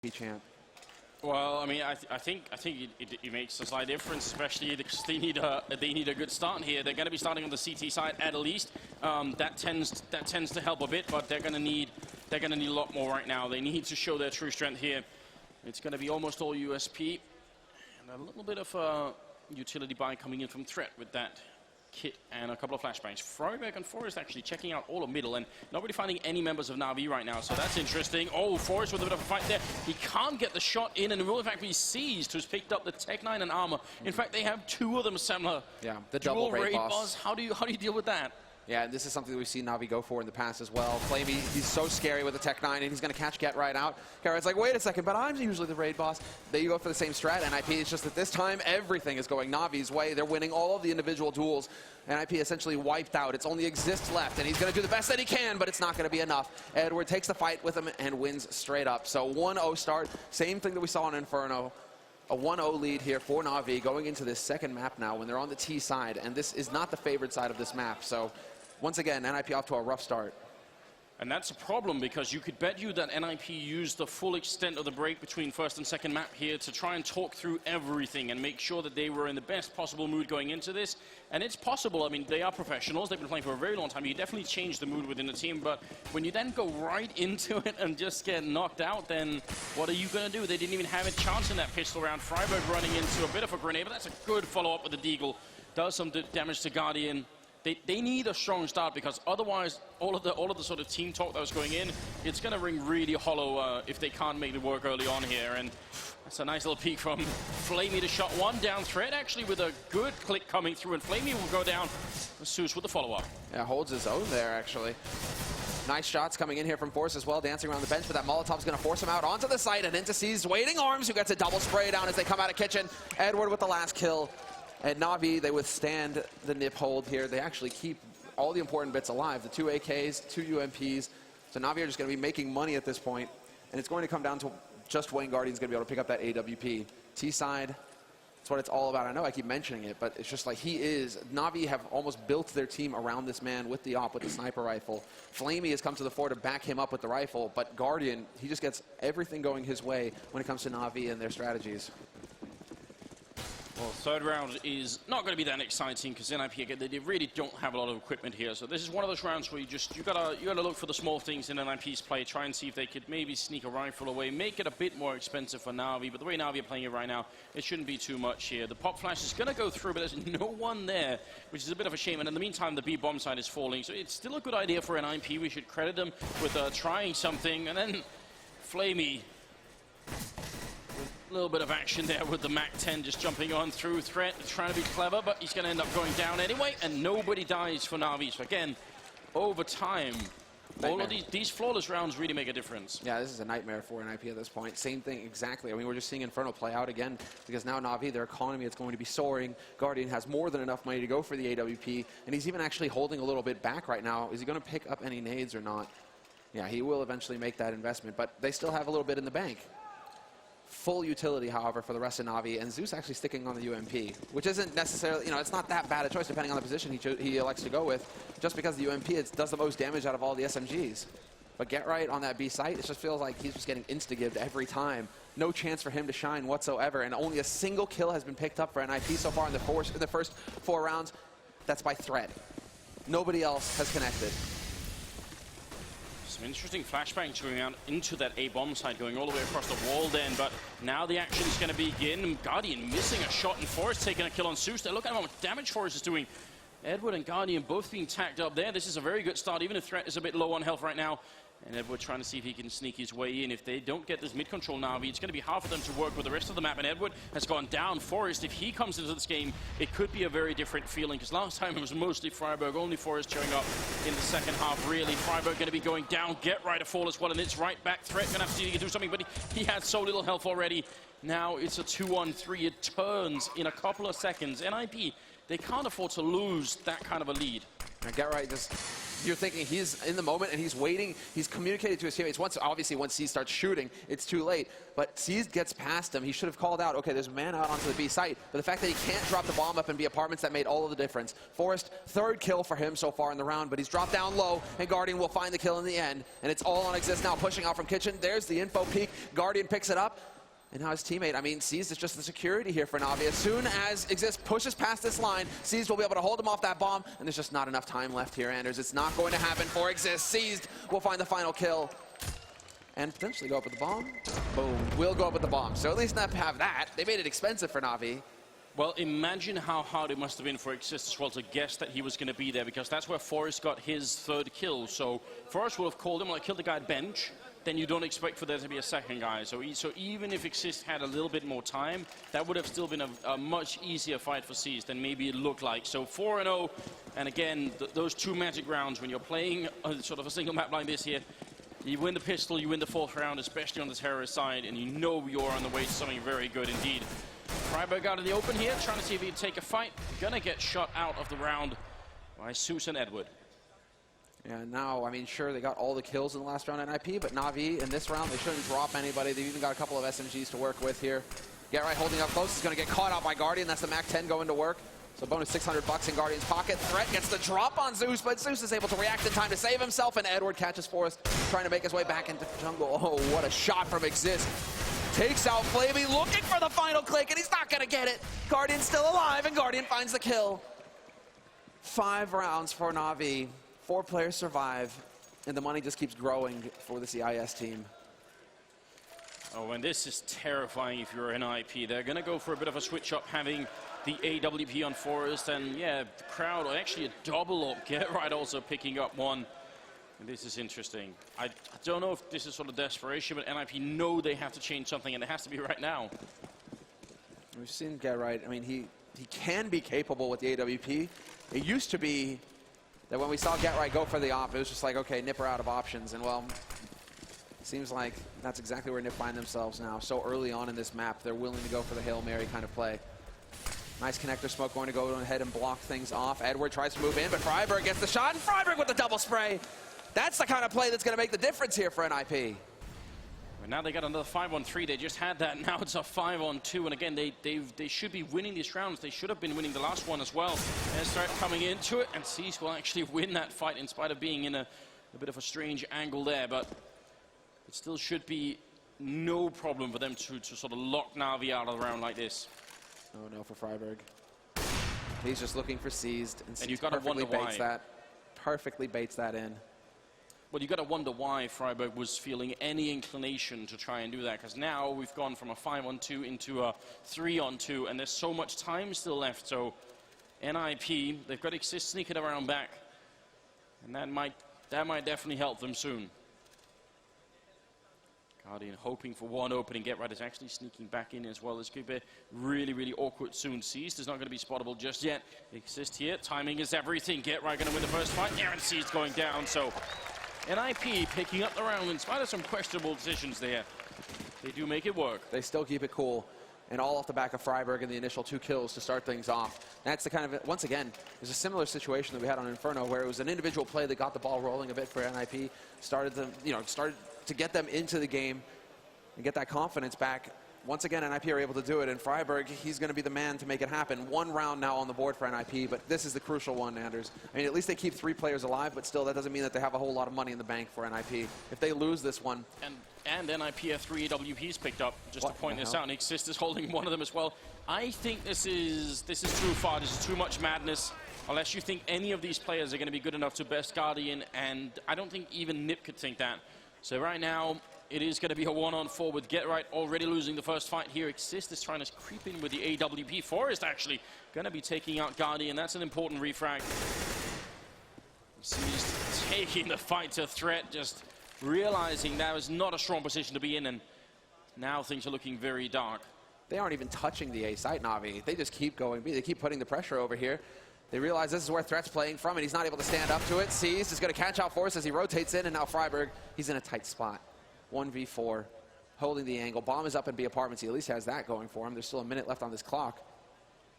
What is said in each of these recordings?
champ. Well, I mean, I think it makes a slight difference, especially because they need a good start here. They're going to be starting on the CT side at least. That tends to help a bit, but they're going to need a lot more right now. They need to show their true strength here. It's going to be almost all USP and a little bit of utility buy coming in from Threat with that kit and a couple of flashbangs. Freiberg and Forrest actually checking out all of middle and not really finding any members of Navi right now, so that's interesting. Oh, Forrest with a bit of a fight there. He can't get the shot in and will in fact be seized, who's picked up the Tech 9 and armor. In fact, they have two of them, Semler. Yeah, the double raid boss. boss. How do you deal with that? Yeah, and this is something that we've seen Navi go for in the past as well. Flamey, he's so scary with the Tech 9, and he's going to catch Get right out. Get Right's like, wait a second, but I'm usually the raid boss. There you go for the same strat. NIP, it's just that this time, everything is going Navi's way. They're winning all of the individual duels. NIP essentially wiped out. It's only Exist left, and he's going to do the best that he can, but it's not going to be enough. Edward takes the fight with him and wins straight up. So 1-0 start. Same thing that we saw in Inferno. A 1-0 lead here for Navi going into this second map now when they're on the T side, and this is not the favored side of this map. So once again, NIP off to a rough start. And that's a problem because you could bet you that NIP used the full extent of the break between first and second map here to try and talk through everything and make sure that they were in the best possible mood going into this. And it's possible. I mean, they are professionals. They've been playing for a very long time. You definitely change the mood within the team. But when you then go right into it and just get knocked out, then what are you going to do? They didn't even have a chance in that pistol round. Freiberg running into a bit of a grenade, but that's a good follow-up with the Deagle. Does some damage to Guardian. They need a strong start because otherwise all of the sort of team talk that was going in, it's going to ring really hollow if they can't make it work early on here. And that's a nice little peek from Flamey to shot one down. Threat actually with a good click coming through, and Flamey will go down. Zeus with the follow-up. Yeah, holds his own there actually. Nice shots coming in here from Force as well, dancing around the bench, but that Molotov's going to force him out onto the site, and into C's Waiting Arms, who gets a double spray down as they come out of kitchen. Edward with the last kill. And Navi, they withstand the nip hold here. They actually keep all the important bits alive. The 2 AKs, 2 UMPs. So Navi are just going to be making money at this point. And it's going to come down to just Wayne Guardian's going to be able to pick up that AWP. T-side, that's what it's all about. I know I keep mentioning it, but it's just like Navi have almost built their team around this man with the AWP, with the sniper rifle. Flamey has come to the fore to back him up with the rifle, but Guardian, he just gets everything going his way when it comes to Navi and their strategies. Well, third round is not going to be that exciting because NIP, again, they really don't have a lot of equipment here. So this is one of those rounds where you gotta look for the small things in NIP's play, try and see if they could maybe sneak a rifle away, make it a bit more expensive for Navi. But the way Navi are playing it right now, it shouldn't be too much here. The pop flash is going to go through, but there's no one there, which is a bit of a shame. And in the meantime, the B bomb side is falling. So it's still a good idea for NIP. We should credit them with trying something. And then Flamey. A little bit of action there with the MAC-10 just jumping on through. Threat, trying to be clever, but he's going to end up going down anyway, and nobody dies for Navi. So again, over time, all of these flawless rounds really make a difference. Yeah, this is a nightmare for NIP at this point. Same thing exactly. I mean, we're just seeing Inferno play out again because now Navi, their economy is going to be soaring. Guardian has more than enough money to go for the AWP, and he's even actually holding a little bit back right now. Is he going to pick up any nades or not? Yeah, he will eventually make that investment, but they still have a little bit in the bank. Full utility, however, for the rest of Navi, and Zeus actually sticking on the UMP, which isn't necessarily, it's not that bad a choice depending on the position he elects to go with, just because the UMP does the most damage out of all the SMGs. But Get Right on that B site, it just feels like he's just getting insta-gibbed every time. No chance for him to shine whatsoever, and only a single kill has been picked up for NIP so far in the first 4 rounds. That's by Threat. Nobody else has connected. Some interesting flashbang going out into that A-bomb side, going all the way across the wall then, but now the action is going to begin. Guardian missing a shot, and Forrest taking a kill on Zeus. Look at how much damage Forrest is doing. Edward and Guardian both being tagged up there. This is a very good start, even if Threat is a bit low on health right now. And Edward trying to see if he can sneak his way in. If they don't get this mid-control Navi, it's going to be hard for them to work with the rest of the map. And Edward has gone down. Forrest, if he comes into this game, it could be a very different feeling. Because last time it was mostly Freiberg, only Forrest showing up in the second half, really. Freiberg going to be going down. Get Right to fall as well, and it's right back. Threat going to have to see if he can do something, but he had so little health already. Now it's a 2-on-3. It turns in a couple of seconds. NIP, they can't afford to lose that kind of a lead. Now, Get Right just, you're thinking he's in the moment and he's waiting. He's communicated to his teammates. Obviously, once C starts shooting, it's too late. But C gets past him. He should have called out, okay, there's a man out onto the B site. But the fact that he can't drop the bomb up and be apartments, that made all of the difference. Forrest, third kill for him so far in the round, but he's dropped down low, and Guardian will find the kill in the end. And it's all on Exist now, pushing out from Kitchen. There's the info peek. Guardian picks it up. And now his teammate, I mean, Seized is just the security here for Navi. As soon as Exist pushes past this line, Seized will be able to hold him off that bomb, and there's just not enough time left here, Anders. It's not going to happen for Exist. Seized will find the final kill and potentially go up with the bomb. Boom. Will go up with the bomb. So at least not have that. They made it expensive for Navi. Well, imagine how hard it must have been for Exist as well to guess that he was going to be there, because that's where Forrest got his third kill. So Forrest would have called him, like, killed the guy at bench. Then you don't expect for there to be a second guy. So even if Exist had a little bit more time, that would have still been a much easier fight for Seized than maybe it looked like. So 4-0, and again, those two magic rounds, when you're playing sort of a single map like this here, you win the pistol, you win the fourth round, especially on the terrorist side, and you know you're on the way to something very good indeed. Freiburg out in the open here, trying to see if he can take a fight. Gonna get shot out of the round by Zeus and Edward. Yeah, now, I mean, sure, they got all the kills in the last round at NIP, but Navi in this round, they shouldn't drop anybody. They've even got a couple of SMGs to work with here. Get Right holding up close. He's going to get caught out by Guardian. That's the Mac 10 going to work. So bonus 600 bucks in Guardian's pocket. Threat gets the drop on Zeus, but Zeus is able to react in time to save himself, and Edward catches Forrest, trying to make his way back into jungle. Oh, what a shot from Exist. Takes out Flavy, looking for the final click, and he's not going to get it. Guardian's still alive, and Guardian finds the kill. 5 rounds for Navi. 4 players survive, and the money just keeps growing for the CIS team. Oh, and this is terrifying if you're an IP. They're going to go for a bit of a switch up, having the AWP on Forrest, and yeah, the crowd, actually a double up. Get Right also picking up one. And this is interesting. I don't know if this is sort of desperation, but NIP know they have to change something, and it has to be right now. We've seen Get Right. I mean, he can be capable with the AWP. It used to be that when we saw Get Right go for the op, it was just like, okay, Nip are out of options. And well, it seems like that's exactly where Nip find themselves now. So early on in this map, they're willing to go for the Hail Mary kind of play. Nice connector smoke going to go ahead and block things off. Edward tries to move in, but Freiburg gets the shot, and Freiburg with the double spray. That's the kind of play that's going to make the difference here for NIP. Well, now they got another 5-on-3. They just had that. Now it's a 5-on-2. And again, they should be winning these rounds. They should have been winning the last one as well. There's Threat coming into it, and Cease will actually win that fight in spite of being in a bit of a strange angle there. But it still should be no problem for them to sort of lock Navi out of the round like this. Oh no for Freiburg. He's just looking for Seized, and you've got to wonder why. Perfectly baits that in. Well, you've got to wonder why Freiburg was feeling any inclination to try and do that, because now we've gone from a 5-on-2 into a 3-on-2, and there's so much time still left. So NIP, they've got Exist sneaking around back, and that might definitely help them soon. Guardian hoping for one opening. Get Right is actually sneaking back in as well. This could be really, really awkward soon. Seized is not going to be spottable just yet. Exist here. Timing is everything. Get Right going to win the first fight. Aaron Seized going down. So NIP picking up the round in spite of some questionable decisions there. They do make it work. They still keep it cool. And all off the back of Freiburg and the initial 2 kills to start things off. That's the kind of, once again, there's a similar situation that we had on Inferno where it was an individual play that got the ball rolling a bit for NIP, started to get them into the game and get that confidence back. Once again, NIP are able to do it, and Freiburg, he's going to be the man to make it happen. 1 round now on the board for NIP, but this is the crucial one, Anders. I mean, at least they keep 3 players alive, but still, that doesn't mean that they have a whole lot of money in the bank for NIP. If they lose this one... And NIP have 3 AWPs picked up, just to point this out, and Exist is holding one of them as well. I think this is too far. This is too much madness. Unless you think any of these players are going to be good enough to best Guardian, and I don't think even Nip could think that. So right now, it is going to be a 1-on-4 with Get Right already losing the first fight here. Exist is trying to creep in with the AWP. Forrest actually going to be taking out Guardian. That's an important refrag. He's taking the fight to Threat, just realizing that was not a strong position to be in, and now things are looking very dark. They aren't even touching the A site, Navi. They just keep going B. They keep putting the pressure over here. They realize this is where Threat's playing from, and he's not able to stand up to it. Seized is going to catch out Forrest as he rotates in, and now Freiburg, he's in a tight spot. 1v4, holding the angle. Bomb is up in B apartments. He at least has that going for him. There's still a minute left on this clock.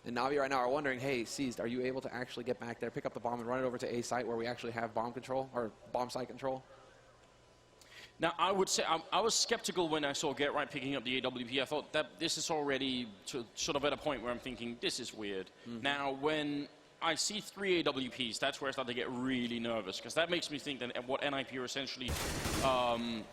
And Navi right now are wondering, hey, Seized, are you able to actually get back there, pick up the bomb, and run it over to A site where we actually have bomb control, or bomb site control? Now, I would say I was skeptical when I saw Get Right picking up the AWP. I thought that this is already sort of at a point where I'm thinking, this is weird. Now, when I see 3 AWPs, that's where I start to get really nervous, because that makes me think that what NIP are essentially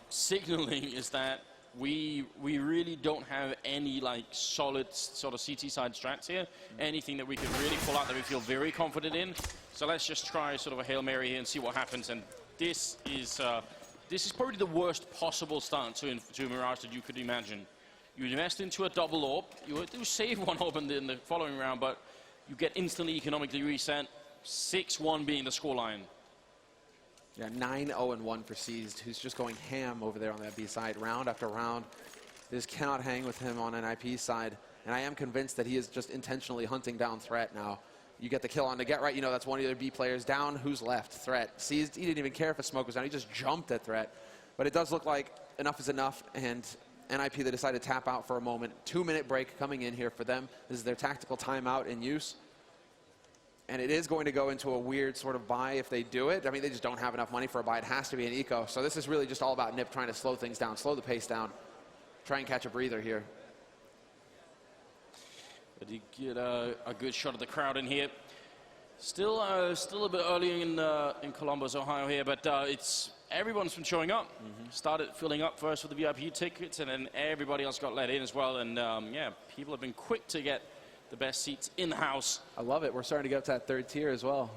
signaling is that we really don't have any like solid sort of CT side strats here. Anything that we could really pull out that we feel very confident in. So let's just try sort of a Hail Mary here and see what happens. And this is probably the worst possible start to Mirage that you could imagine. You invest into a double orb. You do save one orb in the following round, but you get instantly economically reset. 6-1 being the scoreline. Yeah, 9-0-1 for Seized, who's just going ham over there on that B side, round after round. They just cannot hang with him on NIP side. And I am convinced that he is just intentionally hunting down Threat now. You get the kill on the Get Right, you know that's one of the other B players down. Who's left? Threat. Seized, he didn't even care if a smoke was down. He just jumped at Threat. But it does look like enough is enough, and NIP, they decided to tap out for a moment. 2-minute break coming in here for them. This is their tactical timeout in use. And it is going to go into a weird sort of buy if they do it. I mean, they just don't have enough money for a buy. It has to be an eco. So this is really just all about Nip trying to slow things down, slow the pace down, try and catch a breather here. But you get a good shot of the crowd in here. Still a bit early in Columbus, Ohio here, but everyone's been showing up. Started filling up first with the VIP tickets, and then everybody else got let in as well. And yeah, people have been quick to get the best seats in the house. I love it. We're starting to get up to that third tier as well.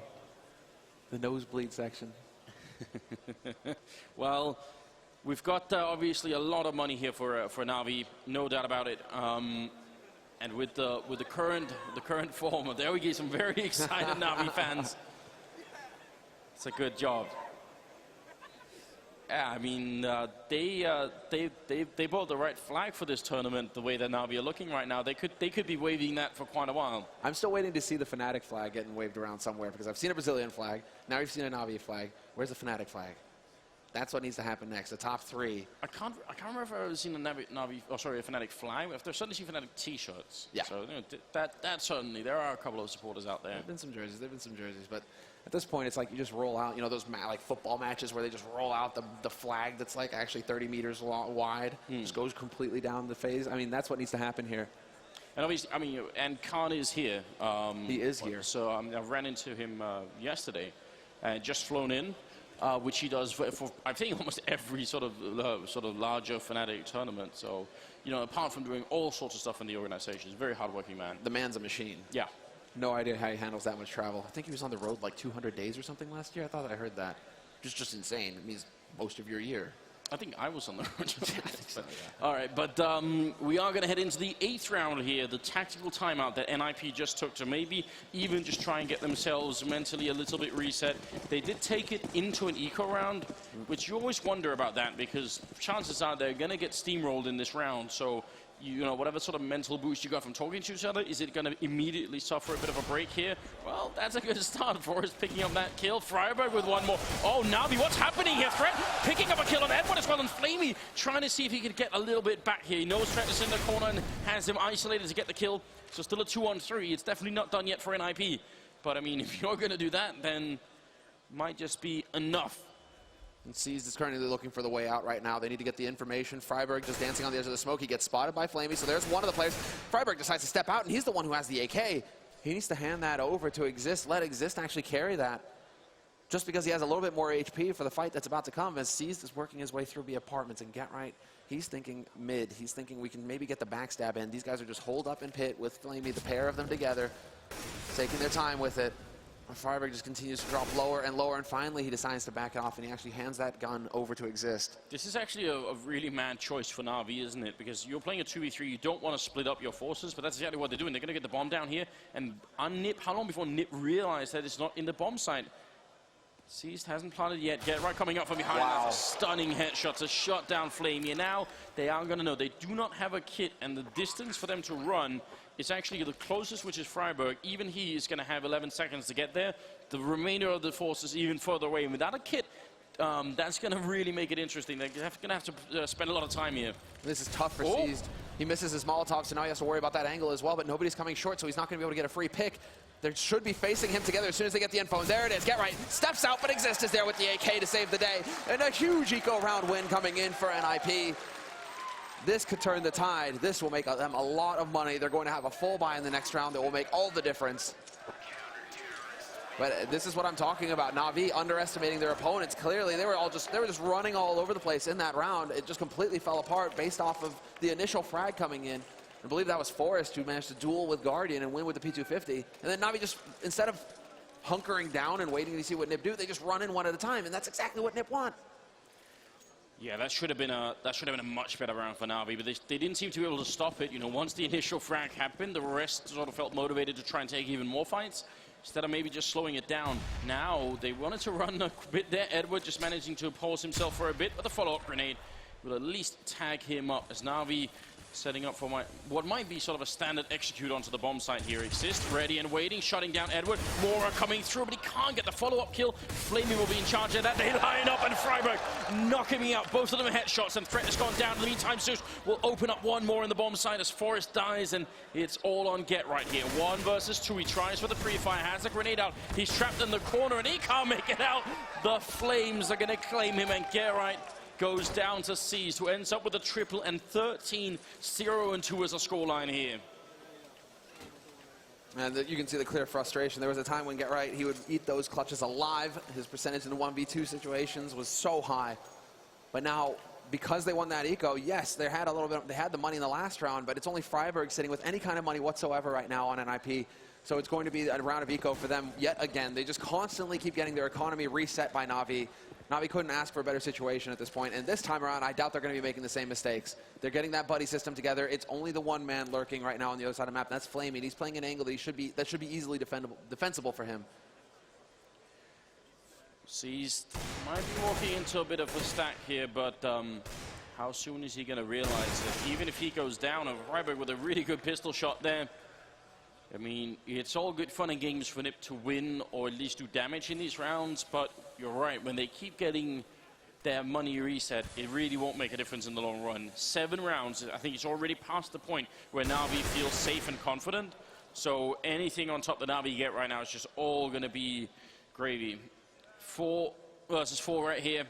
The nosebleed section. Well, we've got obviously a lot of money here for Navi, no doubt about it. And with the current form, there we get some very excited Navi fans. It's a good job. Yeah, I mean, they bought the right flag for this tournament. The way that Navi are looking right now, they could be waving that for quite a while. I'm still waiting to see the Fnatic flag getting waved around somewhere, because I've seen a Brazilian flag. Now we've seen a Navi flag. Where's the Fnatic flag? That's what needs to happen next. The top 3. I can't remember if I've ever seen a Fnatic flag. I've certainly seen Fnatic T-shirts. Yeah. So you know, that certainly, there are a couple of supporters out there. There've been some jerseys, but at this point it's like you just roll out, you know, those like football matches where they just roll out the flag that's like actually 30 meters wide, just goes completely down the phase. I mean, that's what needs to happen here. And obviously, I mean, and Khan is here. He is here. So I ran into him yesterday, just flown in. Which he does for I think almost every sort of larger Fnatic tournament. So, you know, apart from doing all sorts of stuff in the organization, he's a very hardworking man. The man's a machine. Yeah. No idea how he handles that much travel. I think he was on the road like 200 days or something last year. I thought I heard that. Just insane. It means most of your year. I think I was on the road. I think so, yeah. All right, but we are going to head into the 8th round here, the tactical timeout that NIP just took to maybe even just try and get themselves mentally a little bit reset. They did take it into an eco round, which you always wonder about that, because chances are they're going to get steamrolled in this round. So, you know, whatever sort of mental boost you got from talking to each other, is it going to immediately suffer a bit of a break here? Well, that's a good start for us, picking up that kill. Friberg with one more. Oh, Navi, what's happening here? Threat picking up a kill on Edward as well, and Flamey trying to see if he could get a little bit back here. He knows Threat is in the corner and has him isolated to get the kill. So still a 2-on-3. It's definitely not done yet for NIP. But, I mean, if you're going to do that, then might just be enough. And Seized is currently looking for the way out right now. They need to get the information. Friberg just dancing on the edge of the smoke. He gets spotted by Flamey, so there's one of the players. Friberg decides to step out, and he's the one who has the AK. He needs to hand that over to Exist. Let Exist actually carry that, just because he has a little bit more HP for the fight that's about to come, as Seized is working his way through the apartments. And Get Right, he's thinking mid. He's thinking we can maybe get the backstab in. These guys are just holed up in pit with Flamey, the pair of them together, taking their time with it. Friberg just continues to drop lower and lower, and finally he decides to back off, and he actually hands that gun over to Exist. This is actually a really mad choice for Navi, isn't it? Because you're playing a 2v3, you don't want to split up your forces, but that's exactly what they're doing. They're going to get the bomb down here, and on Nip, how long before Nip realized that it's not in the bomb site? Seized hasn't planted yet. Get Right coming up from behind. Wow. That's a stunning headshot to shut down Flamey. And now they are going to know they do not have a kit, and the distance for them to run is actually the closest, which is Friberg. Even he is going to have 11 seconds to get there. The remainder of the force is even further away. And without a kit, that's going to really make it interesting. They're going to have to spend a lot of time here. This is tough for Seized. He misses his Molotov, so now he has to worry about that angle as well, but nobody's coming short, so he's not going to be able to get a free pick. They should be facing him together as soon as they get the info. And there it is. Get right. Steps out, but Exist is there with the AK to save the day. And a huge eco round win coming in for NIP. This could turn the tide. This will make them a lot of money. They're going to have a full buy in the next round that will make all the difference. But this is what I'm talking about. Navi underestimating their opponents. Clearly, they were just running all over the place in that round. It just completely fell apart based off of the initial frag coming in. I believe that was Forrest who managed to duel with Guardian and win with the P250. And then Navi just, instead of hunkering down and waiting to see what NIP do, they just run in one at a time, and that's exactly what NIP want. Yeah, that should have been a much better round for Navi, but they didn't seem to be able to stop it. You know, once the initial frag happened, the rest sort of felt motivated to try and take even more fights instead of maybe just slowing it down. Now they wanted to run a bit there. Edward just managing to pause himself for a bit, but the follow-up grenade will at least tag him up as Navi setting up for what might be sort of a standard execute onto the bomb site here. Exist, ready and waiting, shutting down Edward. Mora coming through, but he can't get the follow-up kill. Flamey will be in charge of that. They line up, and Freiburg knocking me out. Both of them are headshots, and Threat has gone down. In the meantime, Zeus will open up one more in the bomb site as Forrest dies, and it's all on Get right here. 1 versus 2. He tries for the pre-fire, has the grenade out. He's trapped in the corner, and he can't make it out. The Flames are going to claim him, and Get right goes down to Seized, who ends up with a triple and 13-0-2 as a scoreline here. And you can see the clear frustration. There was a time when Get Right, he would eat those clutches alive. His percentage in the 1v2 situations was so high. But now, because they won that eco, yes, they had the money in the last round, but it's only Freiburg sitting with any kind of money whatsoever right now on NIP. So it's going to be a round of eco for them yet again. They just constantly keep getting their economy reset by Navi. Navi couldn't ask for a better situation at this point, and this time around, I doubt they're going to be making the same mistakes. They're getting that buddy system together. It's only the one man lurking right now on the other side of the map, and that's Flamey. He's playing an angle that should be easily defensible for him. Seized might be walking into a bit of a stack here, but how soon is he going to realize that even if he goes down, and Freiburg with a really good pistol shot there, I mean, it's all good fun and games for NIP to win or at least do damage in these rounds, but you're right, when they keep getting their money reset, it really won't make a difference in the long run. 7 rounds, I think it's already past the point where Navi feels safe and confident, so anything on top that Navi get right now is just all going to be gravy. 4 versus 4 right here.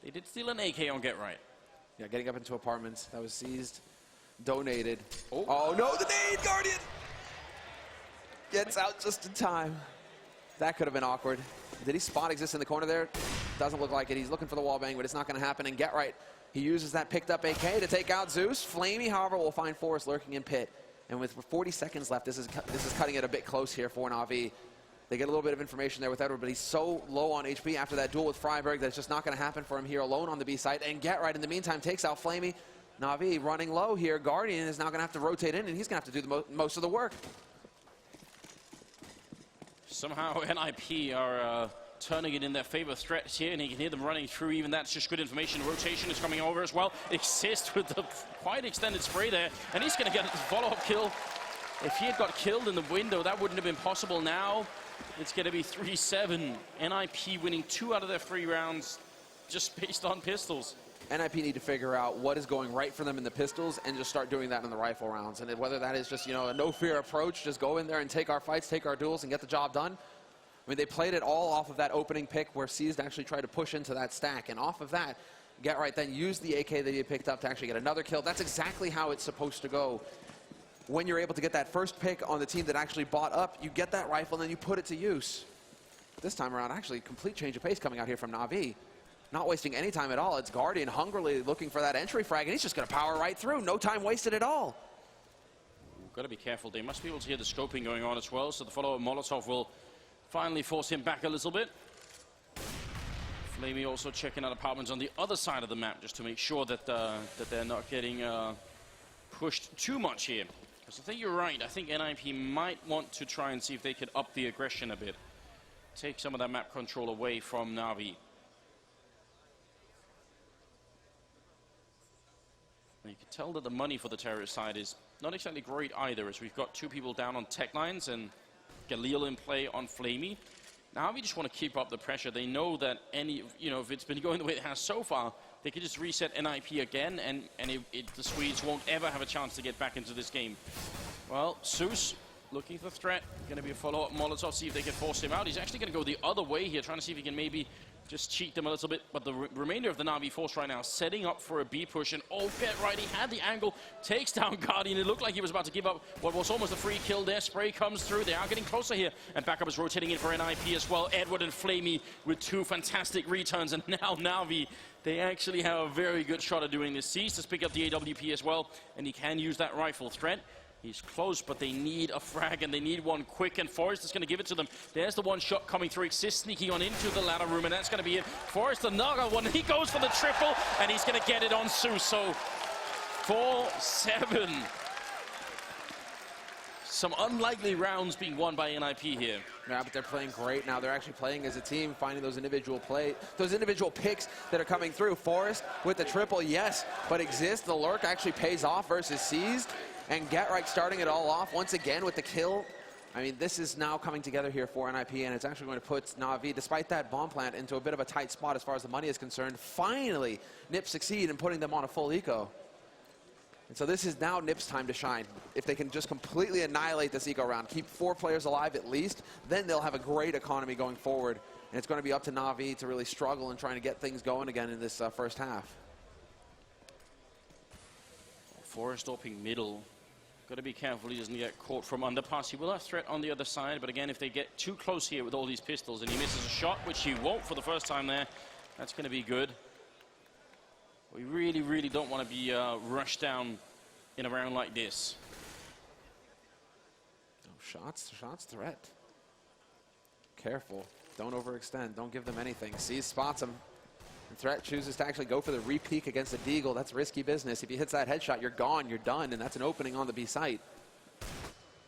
They did steal an AK on Get Right. Yeah, getting up into apartments. That was Seized. Donated. Oh no, the nade, Guardian! Gets out just in time. That could have been awkward. Did he spot Exist in the corner there? Doesn't look like it. He's looking for the wall bang, but it's not going to happen. And Get Right, he uses that picked up AK to take out Zeus. Flamey, however, will find Forrest lurking in pit. And with 40 seconds left, this is cutting it a bit close here for Navi. They get a little bit of information there with Edward, but he's so low on HP after that duel with Freiburg that it's just not going to happen for him here alone on the B site. And Get Right, in the meantime, takes out Flamey. Navi running low here. Guardian is now going to have to rotate in, and he's going to have to do the most of the work. Somehow NIP are turning it in their favor. Threats here, and you can hear them running through. Even that's just good information. Rotation is coming over as well. Exist with the quite extended spray there, and he's going to get a follow-up kill. If he had got killed in the window, that wouldn't have been possible. Now it's going to be 3-7. NIP winning 2 out of their 3 rounds just based on pistols. NIP need to figure out what is going right for them in the pistols and just start doing that in the rifle rounds. And whether that is just, you know, a no-fear approach, just go in there and take our fights, take our duels, and get the job done. I mean, they played it all off of that opening pick where Seized actually tried to push into that stack. And off of that, Get Right then used the AK that he had picked up to actually get another kill. That's exactly how it's supposed to go. When you're able to get that first pick on the team that actually bought up, you get that rifle and then you put it to use. This time around, actually, complete change of pace coming out here from Navi. Not wasting any time at all. It's Guardian hungrily looking for that entry frag, and he's just going to power right through. No time wasted at all. We've got to be careful. They must be able to hear the scoping going on as well, so the follow-up Molotov will finally force him back a little bit. Flamey also checking out apartments on the other side of the map just to make sure that, that they're not getting pushed too much here. Because I think you're right. I think NIP might want to try and see if they could up the aggression a bit. Take some of that map control away from Navi. You can tell that the money for the terrorist side is not exactly great either, as we've got 2 people down on tech lines and Galil in play on Flamey. Now we just want to keep up the pressure. They know that if it's been going the way it has so far, they could just reset NIP again, and the Swedes won't ever have a chance to get back into this game. Well, Zeus looking for threat. Going to be a follow-up Molotov, see if they can force him out. He's actually going to go the other way here, trying to see if he can maybe just cheat them a little bit. But the remainder of the Na'Vi force right now setting up for a B push. And oh, get right, he had the angle, takes down Guardian. It looked like he was about to give up what was almost a free kill there. Spray comes through. They are getting closer here. And backup is rotating in for NIP as well. Edward and Flamey with 2 fantastic returns. And now Na'Vi, they actually have a very good shot at doing this. Sees to pick up the AWP as well. And he can use that rifle threat. He's close, but they need a frag, and they need one quick, and Forrest is going to give it to them. There's the one shot coming through. Exist sneaking on into the ladder room, and that's going to be it. Forrest, another one. He goes for the triple, and he's going to get it on Zeus. So 4-7. Some unlikely rounds being won by NIP here. Yeah, but they're playing great now. They're actually playing as a team, finding those individual picks that are coming through. Forrest with the triple, yes, but Exist, the lurk actually pays off versus Seized. And Getright starting it all off once again with the kill. I mean, this is now coming together here for NIP, and it's actually going to put Na'Vi, despite that bomb plant, into a bit of a tight spot as far as the money is concerned. Finally, NIP succeed in putting them on a full eco. And so this is now NIP's time to shine. If they can just completely annihilate this eco round, keep 4 players alive at least, then they'll have a great economy going forward. And it's going to be up to Na'Vi to really struggle in trying to get things going again in this first half. Forrest opening middle. Got to be careful he doesn't get caught from underpass. He will have threat on the other side, but again, if they get too close here with all these pistols and he misses a shot, which he won't for the first time there, that's going to be good. We really, really don't want to be rushed down in a round like this. Oh, shots threat. Careful. Don't overextend. Don't give them anything. Sees spots him. And Threat chooses to actually go for the re-peek against the Deagle. That's risky business. If he hits that headshot, you're gone, you're done, and that's an opening on the B site.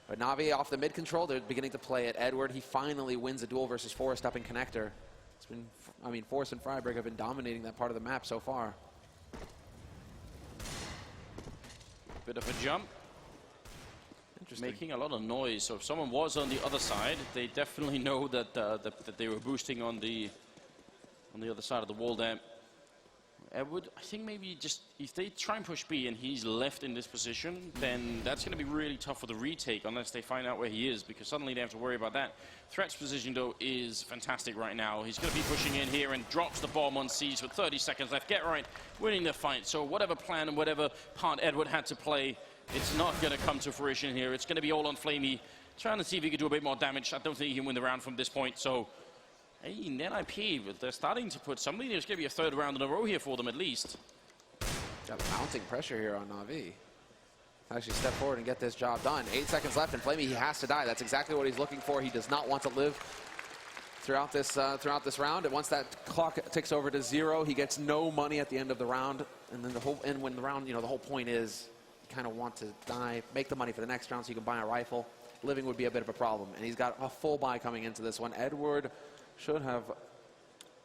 But Navi off the mid control, they're beginning to play it. Edward, he finally wins a duel versus Forrest up in connector. It's been, I mean, Forrest and Freiberg have been dominating that part of the map so far. Bit of a jump. Making a lot of noise. So if someone was on the other side, they definitely know that that they were boosting on the other side of the wall there. Edward, I think maybe just if they try and push B and he's left in this position, then that's going to be really tough for the retake unless they find out where he is, because suddenly they have to worry about that. Threat's position, though, is fantastic right now. He's going to be pushing in here and drops the bomb on Siege with 30 seconds left. Getright winning the fight. So whatever plan and whatever part Edward had to play, it's not going to come to fruition here. It's going to be all on Flamey, trying to see if he could do a bit more damage. I don't think he can win the round from this point. So, hey, NIP, but they're starting to put something. There's going to be a 3rd round in a row here for them at least. Got mounting pressure here on Navi. Actually step forward and get this job done. 8 seconds left, and Flamey, he has to die. That's exactly what he's looking for. He does not want to live throughout this round. And once that clock ticks over to 0, he gets no money at the end of the round. And then when the round, you know, the whole point is you kind of want to die, make the money for the next round so you can buy a rifle. Living would be a bit of a problem. And he's got a full buy coming into this one. Edward should have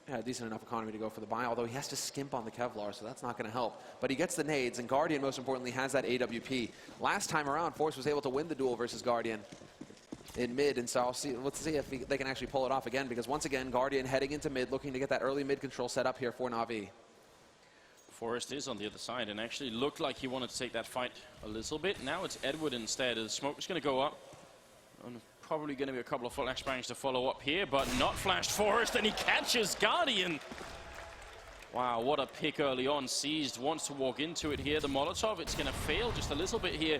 a decent enough economy to go for the buy, although he has to skimp on the Kevlar, so that's not going to help. But he gets the nades, and Guardian, most importantly, has that AWP. Last time around, Force was able to win the duel versus Guardian in mid, and so let's see if they can actually pull it off again, because once again, Guardian heading into mid, looking to get that early mid control set up here for Na'Vi. Forrest is on the other side, and actually looked like he wanted to take that fight a little bit. Now it's Edward instead. The smoke is going to go up. And probably going to be a couple of flashbangs to follow up here, but not flashed Forrest, and he catches Guardian. Wow, what a pick early on. Seized wants to walk into it here. The Molotov, it's going to fail just a little bit here.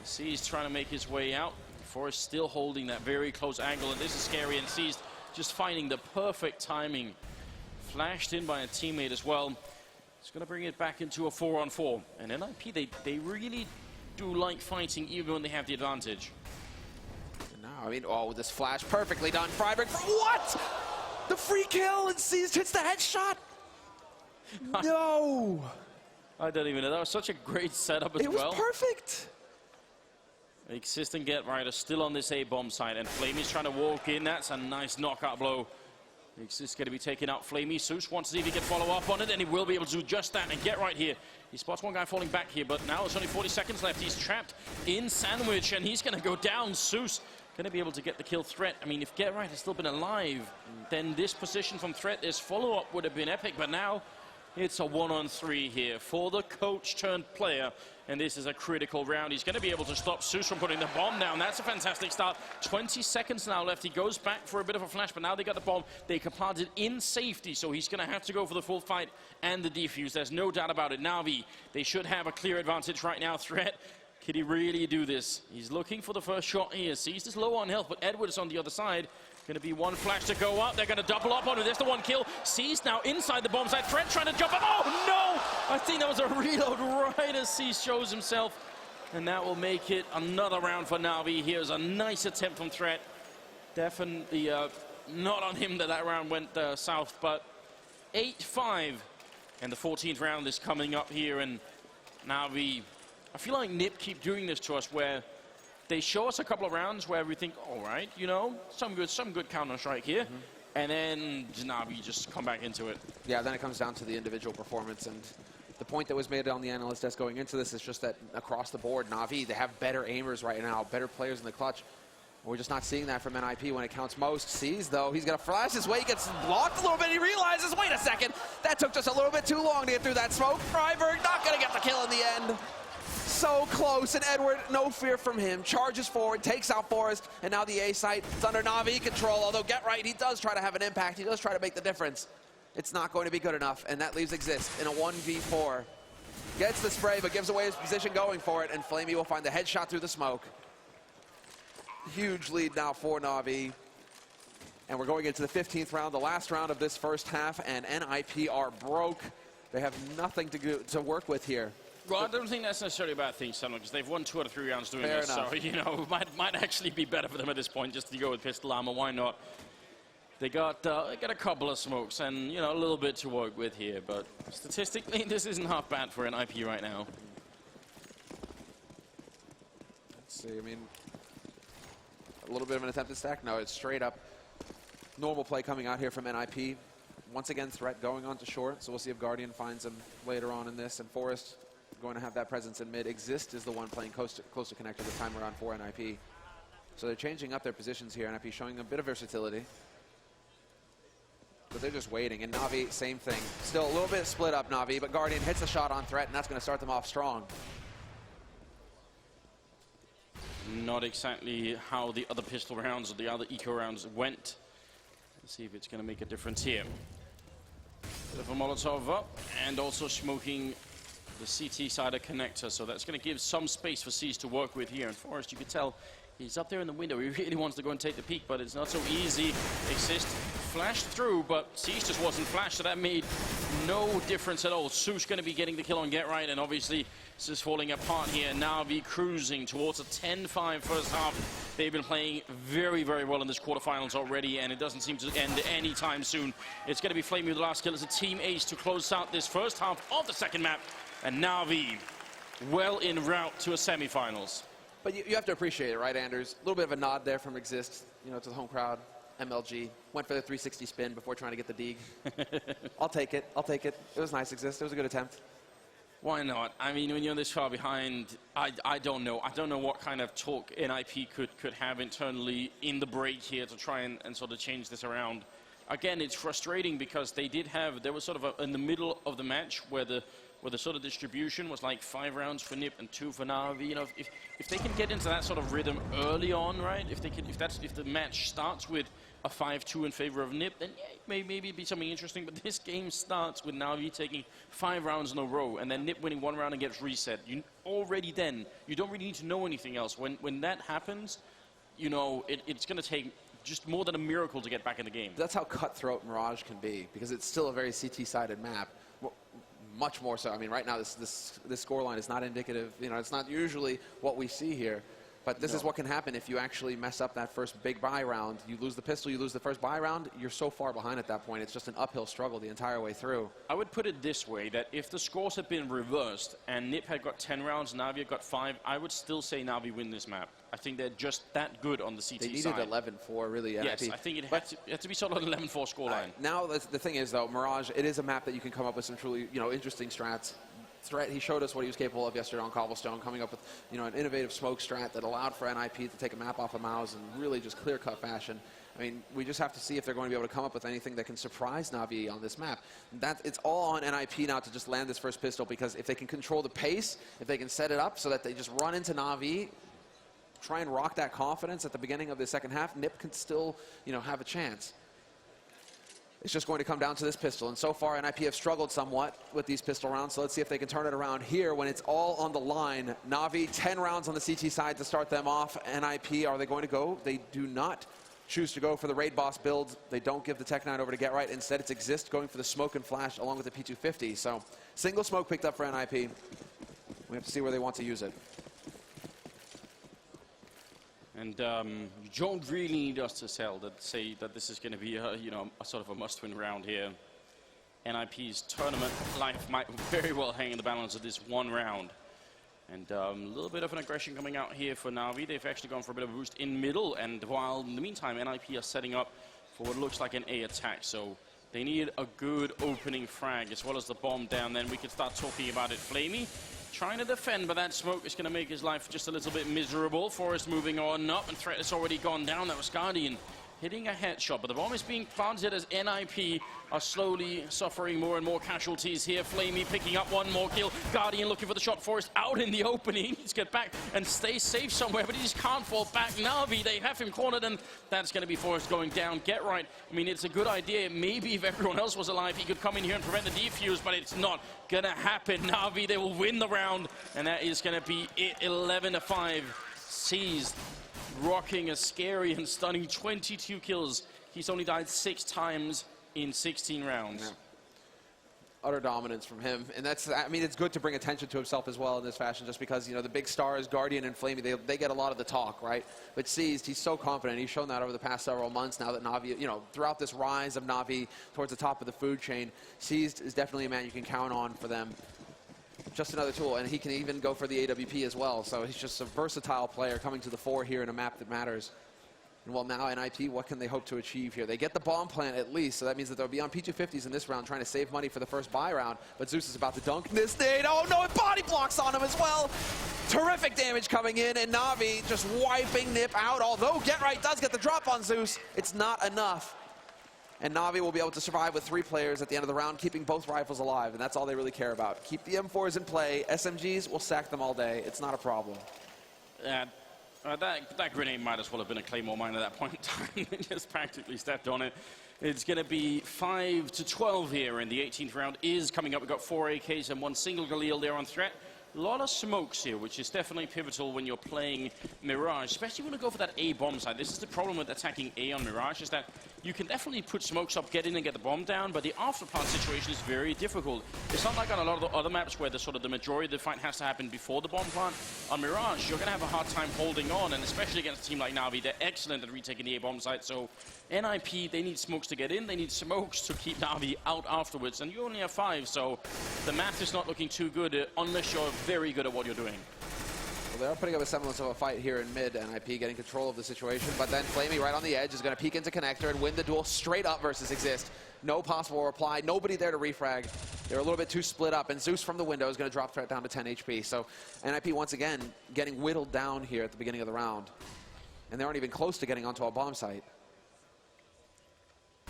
Seized trying to make his way out. Forrest still holding that very close angle, and this is scary, and Seized just finding the perfect timing. Flashed in by a teammate as well. It's going to bring it back into a 4-on-4. And NIP, they really do like fighting even when they have the advantage. I mean, oh, this flash perfectly done. Freiberg, what? The free kill, and Seized hits the headshot. No. I don't even know. That was such a great setup as well. It was perfect. Exist and Getright are still on this A-bomb side, and Flamey's trying to walk in. That's a nice knockout blow. Exist going to be taking out Flamey. Zeus wants to see if he can follow up on it, and he will be able to do just that. And Getright here. He spots one guy falling back here, but now it's only 40 seconds left. He's trapped in Sandwich, and he's going to go down. Zeus going to be able to get the kill. Threat. I mean, if Getright had still been alive, then this position from Threat, this follow-up would have been epic. But now It's a 1-on-3 here for the coach-turned-player, and this is a critical round. He's going to be able to stop Zeus from putting the bomb down. That's a fantastic start. 20 seconds now left. He goes back for a bit of a flash, but now they got the bomb. They can plant it in safety, so he's going to have to go for the full fight and the defuse. There's no doubt about it. Navi, they should have a clear advantage right now. Threat, can he really do this? He's looking for the first shot here. Seized is low on health, but Edward is on the other side. Going to be one flash to go up. They're going to double up on it. There's the one kill. Seized now inside the bomb site. Threat trying to jump up. Oh, no! I think that was a reload right as Seized shows himself. And that will make it another round for Navi. Here's a nice attempt from Threat. Definitely not on him that round went south, but 8-5. And the 14th round is coming up here. And Navi, I feel like Nip keep doing this to us where they show us a couple of rounds where we think, all right, you know, some good Counter-Strike here. And then Navi just come back into it. Yeah, then it comes down to the individual performance. And the point that was made on the analyst desk going into this is just that across the board, Navi, they have better aimers right now, better players in the clutch. We're just not seeing that from NIP when it counts most. Sees, though, he's going to flash his way. He gets blocked a little bit. He realizes, wait a second, that took just a little bit too long to get through that smoke. Freiberg not going to get the kill in the end. So close, and Edward, no fear from him, charges forward, takes out Forrest, and now the A site, it's under Navi control, although Get Right, he does try to have an impact, he does try to make the difference. It's not going to be good enough, and that leaves Exist in a 1v4. Gets the spray, but gives away his position going for it, and Flamey will find the headshot through the smoke. Huge lead now for Navi. And we're going into the 15th round, the last round of this first half, and NIP are broke. They have nothing to work with here. Well, I don't think that's necessarily a bad thing, Samuel, because they've won 2 out of 3 rounds doing Fair this. enough. So, you know, might actually be better for them at this point just to go with pistol armor. Why not? They got a couple of smokes and, you know, a little bit to work with here. But statistically, this isn't half bad for NIP right now. Let's see, I mean, a little bit of an attempted stack. No, it's straight up normal play coming out here from NIP. Once again, Threat going on to short, so we'll see if Guardian finds him later on in this. And Forrest going to have that presence in mid. Exist is the one playing close to connector this time around for NIP. So they're changing up their positions here. NIP showing a bit of versatility. But they're just waiting. And Navi, same thing. Still a little bit split up, Navi, but Guardian hits a shot on Threat, and that's going to start them off strong. Not exactly how the other pistol rounds or the other eco rounds went. Let's see if it's going to make a difference here. Bit of a Molotov up, and also smoking the CT side of connector, so that's going to give some space for Seas to work with here. And Forrest, you could tell he's up there in the window. He really wants to go and take the peek, but it's not so easy. Exist flashed through, but Seas just wasn't flashed, so that made no difference at all. Zeus going to be getting the kill on Get Right, and obviously this is falling apart here. Navi cruising towards a 10-5 first half. They've been playing very, very well in this quarterfinals already, and it doesn't seem to end anytime soon. It's going to be Flamey with the last kill as a team ace to close out this first half of the second map, and Navi well en route to a semifinals. But you have to appreciate it, right, Anders? A little bit of a nod there from Exist, you know, to the home crowd. MLG went for the 360 spin before trying to get the dig. I'll take it. I'll take it. It was nice, Exist. It was a good attempt. Why not? I mean, when you're this far behind, I don't know. I don't know what kind of talk NIP could have internally in the break here to try and sort of change this around. Again, it's frustrating because there was sort of in the middle of the match where the sort of distribution was like 5 rounds for Nip and 2 for Navi. You know, if they can get into that sort of rhythm early on, right? If the match starts with a 5-2 in favor of Nip, then yeah, maybe it'd be something interesting. But this game starts with Navi taking 5 rounds in a row, and then Nip winning 1 round and gets reset. You don't really need to know anything else. When that happens, you know, it's going to take just more than a miracle to get back in the game. That's how cutthroat Mirage can be, because it's still a very CT-sided map. Much more so. I mean, right now, this scoreline is not indicative. You know, it's not usually what we see here. But this is what can happen if you actually mess up that first big buy round. You lose the pistol, you lose the first buy round, you're so far behind at that point. It's just an uphill struggle the entire way through. I would put it this way, that if the scores had been reversed and Nip had got 10 rounds, Navi had got 5, I would still say Navi win this map. I think they're just that good on the CT side. They needed 11-4, really. Yes, I think it had to be sort of an 11-4 scoreline. Now, the thing is, though, Mirage, it is a map that you can come up with some truly, you know, interesting strats. threat. He showed us what he was capable of yesterday on Cobblestone, coming up with, you know, an innovative smoke strat that allowed for NIP to take a map off of Mao's in really just clear-cut fashion. I mean, we just have to see if they're going to be able to come up with anything that can surprise Navi on this map. It's all on NIP now to just land this first pistol, because if they can control the pace, if they can set it up so that they just run into Navi, try and rock that confidence at the beginning of the second half, Nip can still, you know, have a chance. It's just going to come down to this pistol, and so far NIP have struggled somewhat with these pistol rounds, so let's see if they can turn it around here when it's all on the line. Navi, 10 rounds on the CT side to start them off. NIP, are they going to go? They do not choose to go for the Raid Boss build. They don't give the Tech 9 over to Get Right. Instead, it's Exist going for the Smoke and Flash along with the P250. So, single smoke picked up for NIP. We have to see where they want to use it. And you don't really need us to say that this is going to be a, you know, a sort of a must-win round here. NIP's tournament life might very well hang in the balance of this one round. And a little bit of an aggression coming out here for Navi. They've actually gone for a bit of a boost in middle, and while in the meantime NIP are setting up for what looks like an A attack. So they need a good opening frag as well as the bomb down. Then we can start talking about it. Flamey trying to defend, but that smoke is going to make his life just a little bit miserable. Forrest moving on up, and Threat has already gone down. That was Guardian hitting a headshot, but the bomb is being planted as NIP are slowly suffering more and more casualties here. Flamey picking up one more kill. Guardian looking for the shot. Forrest out in the opening. He needs to get back and stay safe somewhere, but he just can't fall back. Navi, they have him cornered, and that's going to be Forrest going down. Get Right. I mean, it's a good idea. Maybe if everyone else was alive, he could come in here and prevent the defuse, but it's not going to happen. Navi, they will win the round, and that is going to be it. 11-5. Seized. Rocking a scary and stunning 22 kills. He's only died 6 times in 16 rounds. Yeah. Utter dominance from him, and that's, I mean, it's good to bring attention to himself as well in this fashion, just because, you know, the big stars, Guardian and Flamey, they get a lot of the talk, right? But Seized, he's so confident. He's shown that over the past several months now that Navi, you know, throughout this rise of Navi towards the top of the food chain, Seized is definitely a man you can count on for them. Just another tool, and he can even go for the AWP as well. So he's just a versatile player coming to the fore here in a map that matters. And well, now NIP, what can they hope to achieve here? They get the bomb plant at least, so that means that they'll be on P250s in this round trying to save money for the first buy round. But Zeus is about to dunk this nade. Oh no, it body blocks on him as well. Terrific damage coming in, and Navi just wiping Nip out. Although Get Right does get the drop on Zeus, it's not enough. And Navi will be able to survive with 3 players at the end of the round, keeping both rifles alive, and that's all they really care about. Keep the M4s in play. SMGs, will sack them all day. It's not a problem. That grenade might as well have been a Claymore mine at that point in time. They just practically stepped on it. It's going to be 5-12 here, and the 18th round is coming up. We've got 4 AKs and 1 single Galil there on Threat. A lot of smokes here, which is definitely pivotal when you're playing Mirage, especially when you go for that A bomb side. This is the problem with attacking A on Mirage, is that you can definitely put smokes up, get in and get the bomb down, but the afterpart situation is very difficult. It's not like on a lot of the other maps where the majority of the fight has to happen before the bomb plant. On Mirage, you're going to have a hard time holding on, and especially against a team like Navi, they're excellent at retaking the A bomb site. So NIP, they need smokes to get in, they need smokes to keep Navi out afterwards, and you only have 5, so the math is not looking too good unless you're very good at what you're doing. Well, they are putting up a semblance of a fight here in mid, NIP getting control of the situation, but then Flamey right on the edge is going to peek into connector and win the duel straight up versus Exist. No possible reply, nobody there to refrag. They're a little bit too split up, and Zeus from the window is going to drop Threat down to 10 HP. So NIP once again getting whittled down here at the beginning of the round. And they aren't even close to getting onto a bomb site.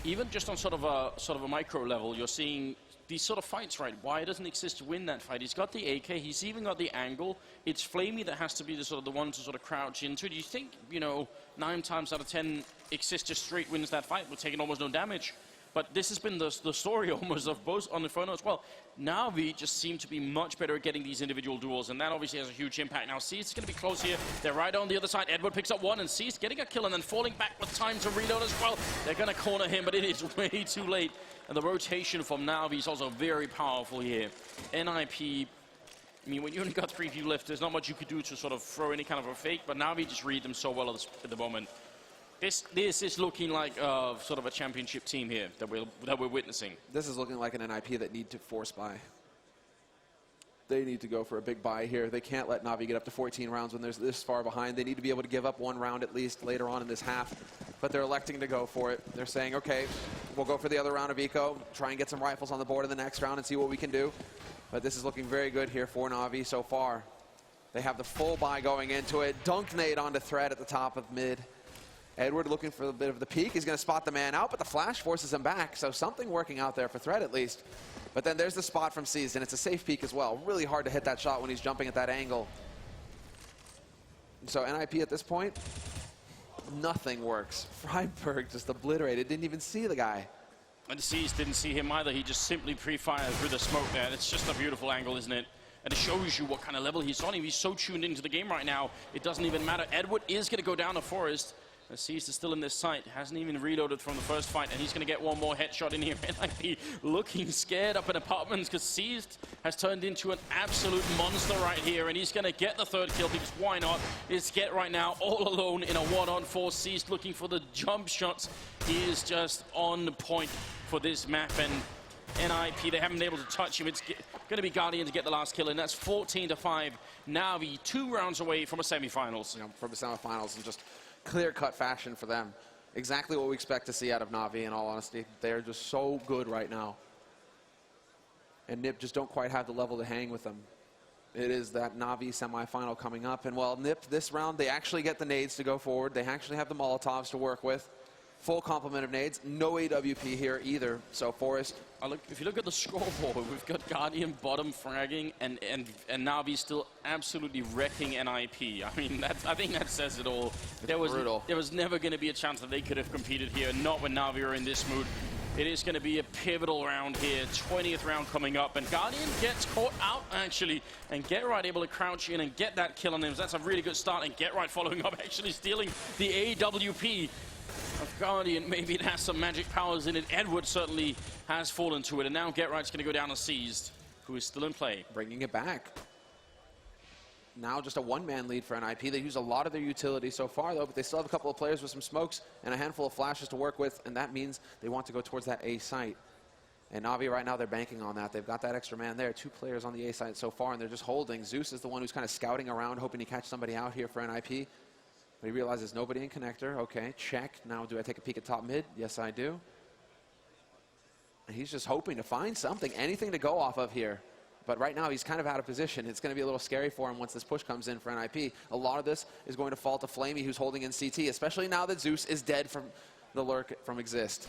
Even just on sort of a micro level, you're seeing these sort of fights, right? Why doesn't Exist win that fight? He's got the AK, he's even got the angle. It's Flamey that has to be the one to sort of crouch into. Do you think, you know, 9 times out of 10, Exist just straight wins that fight with taking almost no damage? But this has been the story almost of both on Inferno as well. Navi just seem to be much better at getting these individual duels, and that obviously has a huge impact. Now, Seized is going to be close here. They're right on the other side. Edward picks up one, and Seized getting a kill and then falling back with time to reload as well. They're going to corner him, but it is way too late. And the rotation from Navi is also very powerful here. NIP, I mean, when you only got 3 view left, there's not much you could do to sort of throw any kind of a fake, but Navi just read them so well at the moment. This is looking like sort of a championship team here that we're witnessing. This is looking like an NIP that need to force buy. They need to go for a big buy here. They can't let Navi get up to 14 rounds when they're this far behind. They need to be able to give up 1 round at least later on in this half. But they're electing to go for it. They're saying, okay, we'll go for the other round of eco, try and get some rifles on the board in the next round and see what we can do. But this is looking very good here for Navi so far. They have the full buy going into it. Dunk nade onto Thread at the top of mid. Edward looking for a bit of the peak. He's going to spot the man out, but the flash forces him back. So something working out there for Thread at least. But then there's the spot from Seized, and it's a safe peak as well. Really hard to hit that shot when he's jumping at that angle. So NIP at this point, nothing works. Freiburg just obliterated, didn't even see the guy. And Seized didn't see him either. He just simply pre-fired through the smoke there. It's just a beautiful angle, isn't it? And it shows you what kind of level he's on. He's so tuned into the game right now, it doesn't even matter. Edward is going to go down the forest. Seized is still in this site, hasn't even reloaded from the first fight, and he's going to get one more headshot in here. NIP looking scared up in apartments because Seized has turned into an absolute monster right here, and he's going to get the third kill because why not? It's Get right now all alone in a 1-on-4. Seized looking for the jump shots. He is just on point for this map, and NIP, they haven't been able to touch him. It's going to be Guardian to get the last kill, and that's 14-5. Navi 2 rounds away from a semifinals. You know, from the semifinals, and just clear-cut fashion for them. Exactly what we expect to see out of Navi, in all honesty. They're just so good right now. And NIP just don't quite have the level to hang with them. It is that Navi semifinal coming up. And while NIP this round, they actually get the nades to go forward. They actually have the Molotovs to work with. Full complement of nades. No AWP here either. So Forest. If you look at the scoreboard, we've got Guardian bottom fragging and Navi still absolutely wrecking NIP. I mean, I think that says it all. There was never going to be a chance that they could have competed here, not when Navi are in this mood. It is going to be a pivotal round here, 20th round coming up, and Guardian gets caught out actually, and Get Right able to crouch in and get that kill on him. So that's a really good start, and Get Right following up, actually stealing the AWP of Guardian. Maybe it has some magic powers in it. Edward certainly has fallen to it, and now Get Right's going to go down to Seized, who is still in play. Bringing it back. Now just a one-man lead for NIP. They use a lot of their utility so far, though, but they still have a couple of players with some smokes and a handful of flashes to work with, and that means they want to go towards that A site. And Navi right now, they're banking on that. They've got that extra man there. 2 players on the A site so far, and they're just holding. Zeus is the one who's kind of scouting around, hoping to catch somebody out here for NIP. But he realizes nobody in connector. Okay, check. Now do I take a peek at top mid? Yes, I do. And he's just hoping to find something, anything to go off of here. But right now, he's kind of out of position. It's going to be a little scary for him once this push comes in for NIP. A lot of this is going to fall to Flamey, who's holding in CT, especially now that Zeus is dead from the lurk from Exist.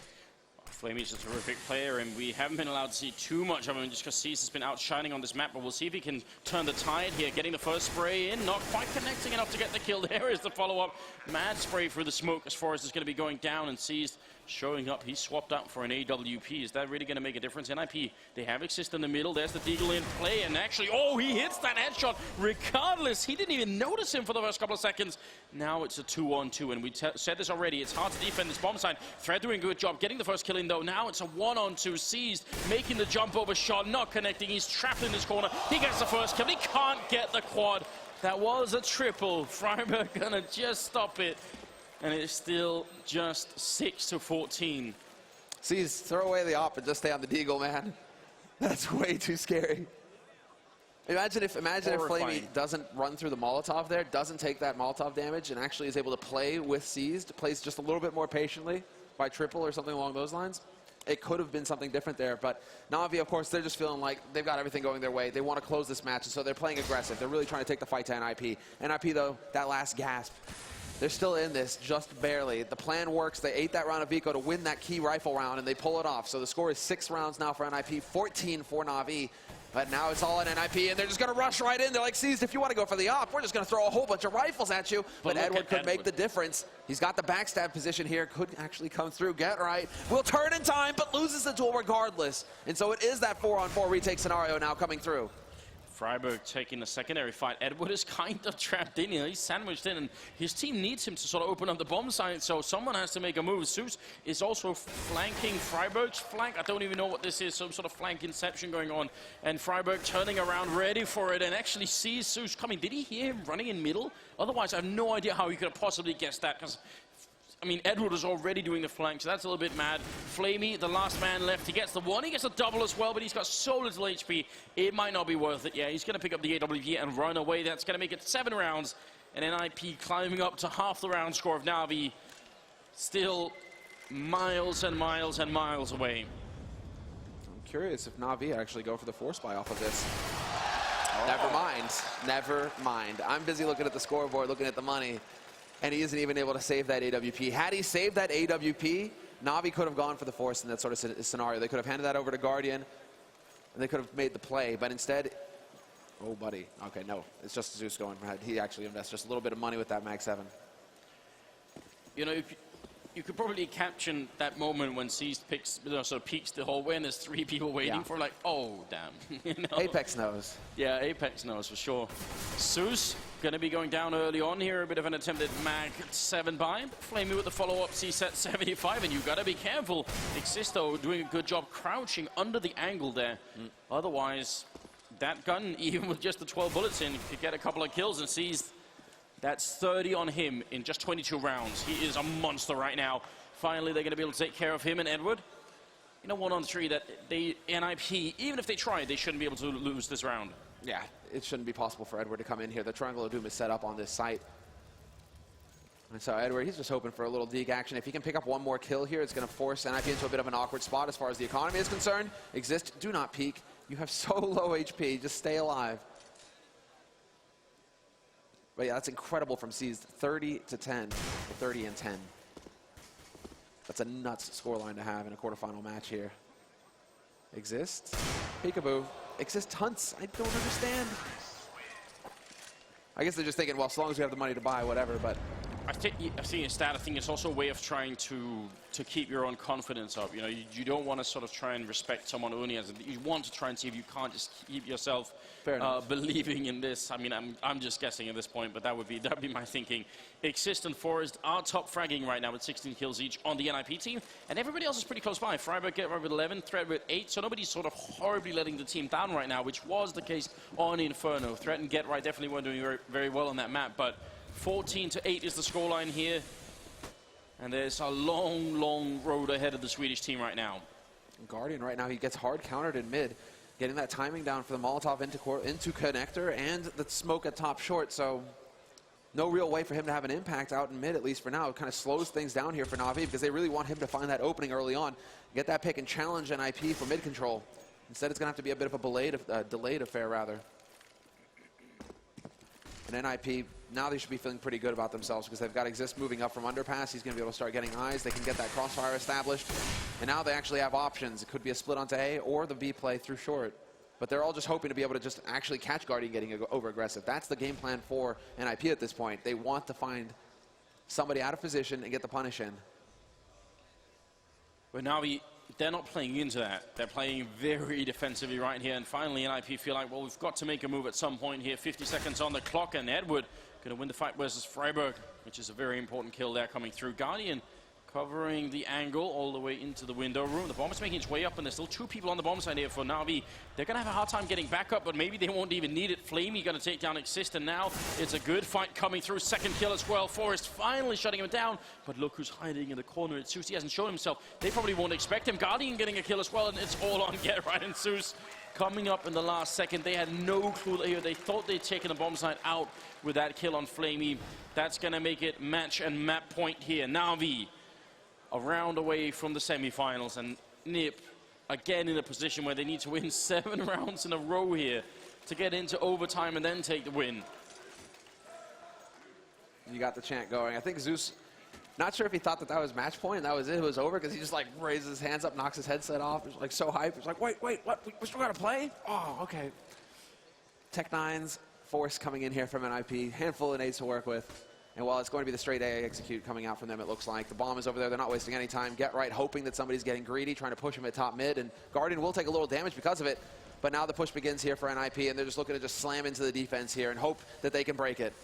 Flamey's a terrific player, and we haven't been allowed to see too much of him just because Cease has been outshining on this map, but we'll see if he can turn the tide here, getting the first spray in, not quite connecting enough to get the kill. There is the follow-up. Mad spray through the smoke as Forrest is going to be going down, and Seized showing up. He's swapped out for an AWP. Is that really going to make a difference? NIP, they have Exist in the middle. There's the Deagle in play, and actually, oh, he hits that headshot regardless. He didn't even notice him for the first couple of seconds. Now it's a 2-on-2, and we said this already. It's hard to defend this bomb side. Thread doing a good job getting the first kill in, though. Now it's a 1-on-2. Seized, making the jump over shot, not connecting. He's trapped in this corner. He gets the first kill. He can't get the quad. That was a triple. Freiburg gonna just stop it. And it's still just 6-14. Seized, throw away the op and just stay on the Deagle, man. That's way too scary. Imagine if Flamey doesn't run through the Molotov there, doesn't take that Molotov damage, and actually is able to play with Seized, plays just a little bit more patiently by triple or something along those lines. It could have been something different there, but Navi, of course, they're just feeling like they've got everything going their way. They want to close this match, and so they're playing aggressive. They're really trying to take the fight to NIP. NIP, though, that last gasp, they're still in this, just barely. The plan works. They ate that round of Vico to win that key rifle round, and they pull it off. So the score is 6 rounds now for NIP, 14 for Navi. But now it's all in NIP, and they're just going to rush right in. They're like, Seized, if you want to go for the op, we're just going to throw a whole bunch of rifles at you. But Edward could make the difference. He's got the backstab position here. Could actually come through. Get right. Will turn in time, but loses the duel regardless. And so it is that 4-on-4 retake scenario now coming through. Freiburg taking the secondary fight. Edward is kind of trapped in here. He's sandwiched in, and his team needs him to sort of open up the bomb site, so someone has to make a move. Zeus is also flanking Freiburg's flank. I don't even know what this is, some sort of flank inception going on. And Freiburg turning around, ready for it, and actually sees Zeus coming. Did he hear him running in middle? Otherwise, I have no idea how he could have possibly guessed that, because I mean, Edward was already doing the flank, so that's a little bit mad. Flamey, the last man left, he gets the one, he gets a double as well, but he's got so little HP, it might not be worth it. Yeah, he's going to pick up the AWP and run away. That's going to make it 7 rounds, and NIP climbing up to half the round score of Navi. Still miles and miles and miles away. curious if Navi actually go for the force buy off of this. Never mind. Never mind. I'm busy looking at the scoreboard, looking at the money, and he isn't even able to save that AWP. Had he saved that AWP, Navi could have gone for the force in that sort of scenario. They could have handed that over to Guardian, and they could have made the play. But instead, oh, buddy. Okay, no. It's just Zeus going for head. He actually invests just a little bit of money with that Mag 7. You know, you could probably caption that moment when Seized picks, sort of peeks the hallway and there's 3 people waiting for, like, oh, damn. You know? Apex knows. Yeah, Apex knows for sure. Zeus going to be going down early on here. A bit of an attempted Mag 7 buy. Flamey with the follow-up C-set 75, and you got to be careful. Existo doing a good job crouching under the angle there. Otherwise, that gun, even with just the 12 bullets in, could get a couple of kills, and Seized. That's 30 on him in just 22 rounds. He is a monster right now. Finally, they're going to be able to take care of him and Edward. You know, 1-on-3 that they, NIP, even if they tried, they shouldn't be able to lose this round. Yeah, it shouldn't be possible for Edward to come in here. The Triangle of Doom is set up on this site. And so Edward, he's just hoping for a little deke action. If he can pick up one more kill here, it's going to force NIP into a bit of an awkward spot as far as the economy is concerned. Exist, do not peek. You have so low HP. Just stay alive. But yeah, that's incredible from Seized. 30-10, or 30-10. That's a nuts scoreline to have in a quarterfinal match here. Exist, peekaboo. Exist hunts. I don't understand. I guess they're just thinking, well, as long as we have the money to buy, whatever, but... I think instead, I think it's also a way of trying to keep your own confidence up. You know, you don't want to sort of try and respect someone only as you want to try and see if you can't just keep yourself believing in this. I mean, I'm just guessing at this point, but that'd be my thinking. Exist and Forest are top fragging right now with 16 kills each on the NIP team, and everybody else is pretty close by. Freiburg get right with 11, Threat with 8, so nobody's sort of horribly letting the team down right now, which was the case on Inferno. Threat and Get Right definitely weren't doing very, very well on that map, but 14-8 is the scoreline here. And there's a long, long road ahead of the Swedish team right now. Guardian right now, he gets hard countered in mid, getting that timing down for the Molotov into connector and the smoke at top short. So no real way for him to have an impact out in mid, at least for now. It kind of slows things down here for Navi because they really want him to find that opening early on, get that pick and challenge NIP for mid control. Instead, it's going to have to be a bit of a delayed affair, rather. And NIP, now they should be feeling pretty good about themselves because they've got Exist moving up from underpass. He's going to be able to start getting eyes. They can get that crossfire established. And now they actually have options. It could be a split onto A or the B play through short. But they're all just hoping to be able to just actually catch Guardian getting over-aggressive. That's the game plan for NIP at this point. They want to find somebody out of position and get the punish in. But now they're not playing into that. They're playing very defensively right here. And finally, NIP feel like, well, we've got to make a move at some point here. 50 seconds on the clock, and Edward going to win the fight versus Freiburg, which is a very important kill there coming through. Guardian covering the angle all the way into the window room. The bomb is making its way up, and there's still 2 people on the bomb side here for Navi. They're going to have a hard time getting back up, but maybe they won't even need it. Flamey going to take down Exist, and now it's a good fight coming through. Second kill as well. Forrest finally shutting him down, but look who's hiding in the corner. It's Zeus. He hasn't shown himself. They probably won't expect him. Guardian getting a kill as well, and it's all on Get Right and Zeus. Coming up in the last second, they had no clue here. They thought they'd taken the bomb site out with that kill on Flamey. That's going to make it match and map point here. Navi a round away from the semifinals, and NIP again in a position where they need to win 7 rounds in a row here to get into overtime and then take the win. You got the chant going. I think Zeus, not sure if he thought that was match point and that was it. It was over because he just like raises his hands up, knocks his headset off. He's like so hyped. He's like, wait, what? We still got to play? Oh, okay. Tech9's Force coming in here from NIP. Handful of nades to work with. And while it's going to be the straight A execute coming out from them, it looks like. The bomb is over there. They're not wasting any time. Get Right, hoping that somebody's getting greedy, trying to push him at top mid. And Guardian will take a little damage because of it. But now the push begins here for NIP, and they're just looking to just slam into the defense here and hope that they can break it.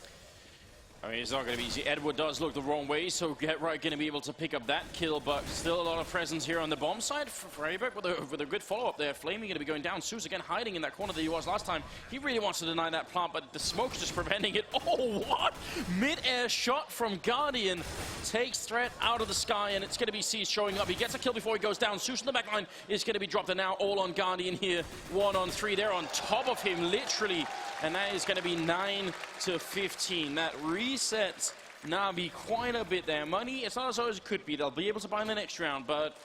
I mean, it's not going to be easy. Edward does look the wrong way, so Get Right going to be able to pick up that kill, but still a lot of presence here on the bomb side for Freiburg with a good follow-up there. Flamey going to be going down. Zeus again hiding in that corner that he was last time. He really wants to deny that plant, but the smoke's just preventing it. Oh, what? Mid-air shot from Guardian takes Threat out of the sky, and it's going to be Seized showing up. He gets a kill before he goes down. Zeus in the back line is going to be dropped, and now all on Guardian here. 1-on-3. They're on top of him, literally. And that is going to be 9-15. That resets Navi quite a bit there. Money, it's not as low as it could be. They'll be able to buy in the next round, but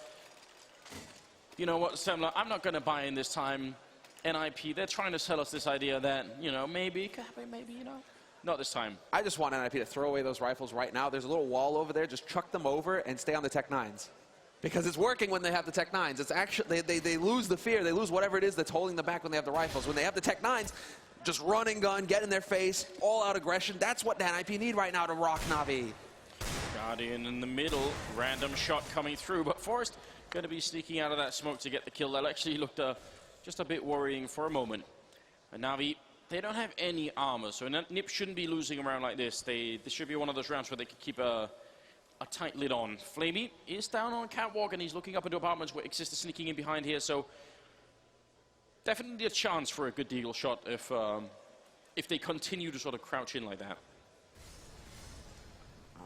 you know what, Semler, I'm not going to buy in this time. NIP, they're trying to sell us this idea that, you know, maybe, you know, not this time. I just want NIP to throw away those rifles right now. There's a little wall over there. Just chuck them over and stay on the Tech 9s. Because it's working when they have the Tech 9s. It's actually, they lose the fear. They lose whatever it is that's holding them back when they have the rifles. When they have the Tech 9s, just run and gun, get in their face, all-out aggression. That's what NIP need right now to rock Navi. Guardian in the middle, random shot coming through, but Forrest going to be sneaking out of that smoke to get the kill. That actually looked just a bit worrying for a moment. And Navi, they don't have any armor, so Nip shouldn't be losing around like this. This should be one of those rounds where they can keep a tight lid on. Flamey is down on catwalk, and he's looking up into apartments where Exist is sneaking in behind here, so definitely a chance for a good deagle shot if they continue to sort of crouch in like that.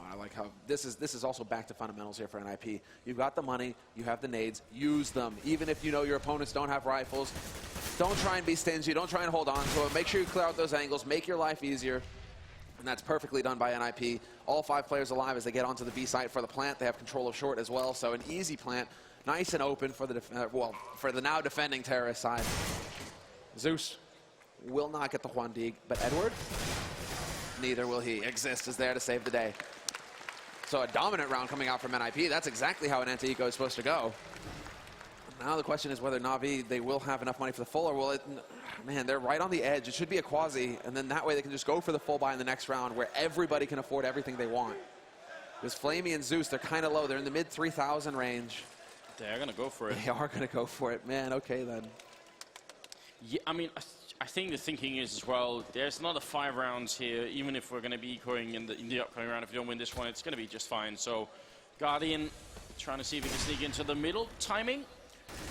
I like how this is also back to fundamentals here for NIP. You've got the money, you have the nades, use them. Even if you know your opponents don't have rifles, don't try and be stingy, don't try and hold on to it. Make sure you clear out those angles, make your life easier. And that's perfectly done by NIP. All 5 players alive as they get onto the B site for the plant. They have control of short as well, so an easy plant. Nice and open for the now defending terrorist side. Zeus will not get the Juan Dig, but Edward, neither will he. Exist is there to save the day. So a dominant round coming out from NIP. That's exactly how an anti-eco is supposed to go. Now the question is whether Navi, they will have enough money for the full, or will it... Man, they're right on the edge. It should be a quasi, and then that way they can just go for the full buy in the next round where everybody can afford everything they want. Because Flamey and Zeus, they're kind of low. They're in the mid 3,000 range. They're going to go for it. They are going to go for it. Man, okay then. Yeah, I mean, I think the thinking is as well, there's another 5 rounds here, even if we're going to be going in the upcoming round. If you don't win this one, it's going to be just fine. So Guardian trying to see if he can sneak into the middle. Timing,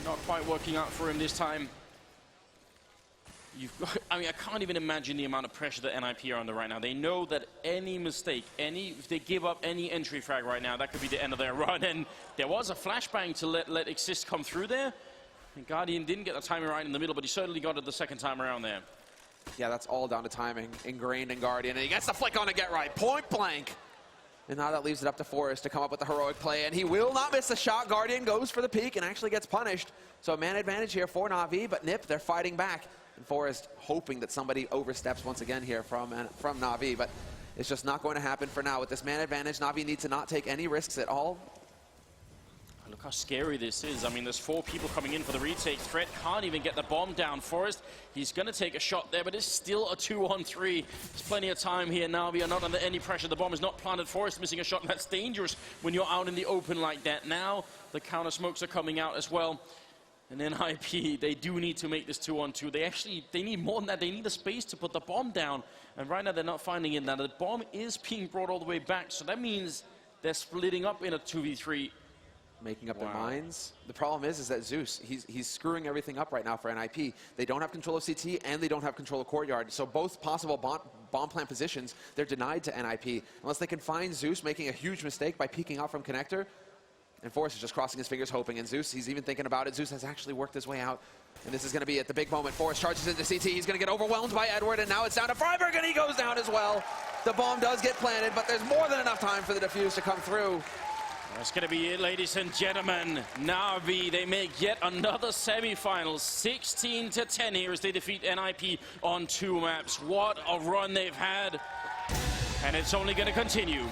not quite working out for him this time. I mean, I can't even imagine the amount of pressure that NIP are under right now. They know that any mistake, if they give up any entry frag right now, that could be the end of their run. And there was a flashbang to let Exist come through there. And Guardian didn't get the timing right in the middle, but he certainly got it the second time around there. Yeah, that's all down to timing, ingrained in Guardian. And he gets the flick on to get right, point blank. And now that leaves it up to Forrest to come up with the heroic play. And he will not miss the shot. Guardian goes for the peak and actually gets punished. So a man advantage here for Navi, but Nip, they're fighting back. And Forrest hoping that somebody oversteps once again here from Navi, but it's just not going to happen for now. With this man advantage, Navi needs to not take any risks at all. Look how scary this is. I mean, there's 4 people coming in for the retake. Threat can't even get the bomb down. Forrest, he's going to take a shot there, but it's still a 2-on-3. There's plenty of time here. Navi are not under any pressure. The bomb is not planted. Forrest missing a shot, and that's dangerous when you're out in the open like that. Now the counter smokes are coming out as well. And then NIP, they do need to make this 2-on-2. They need more than that. They need a space to put the bomb down. And right now they're not finding it. Now the bomb is being brought all the way back. So that means they're splitting up in a 2v3. Making up their minds. The problem is that Zeus, he's screwing everything up right now for NIP. They don't have control of CT and they don't have control of courtyard. So both possible bomb plant positions, they're denied to NIP. Unless they can find Zeus making a huge mistake by peeking out from connector. And Forrest is just crossing his fingers hoping. And Zeus, he's even thinking about it. Zeus has actually worked his way out. And this is going to be at the big moment. Forrest charges into CT. He's going to get overwhelmed by Edward. And now it's down to Freiberg and he goes down as well. The bomb does get planted, but there's more than enough time for the defuse to come through. That's going to be it, ladies and gentlemen. Navi, they make yet another semifinal. 16-10 here as they defeat NIP on 2 maps. What a run they've had. And it's only going to continue.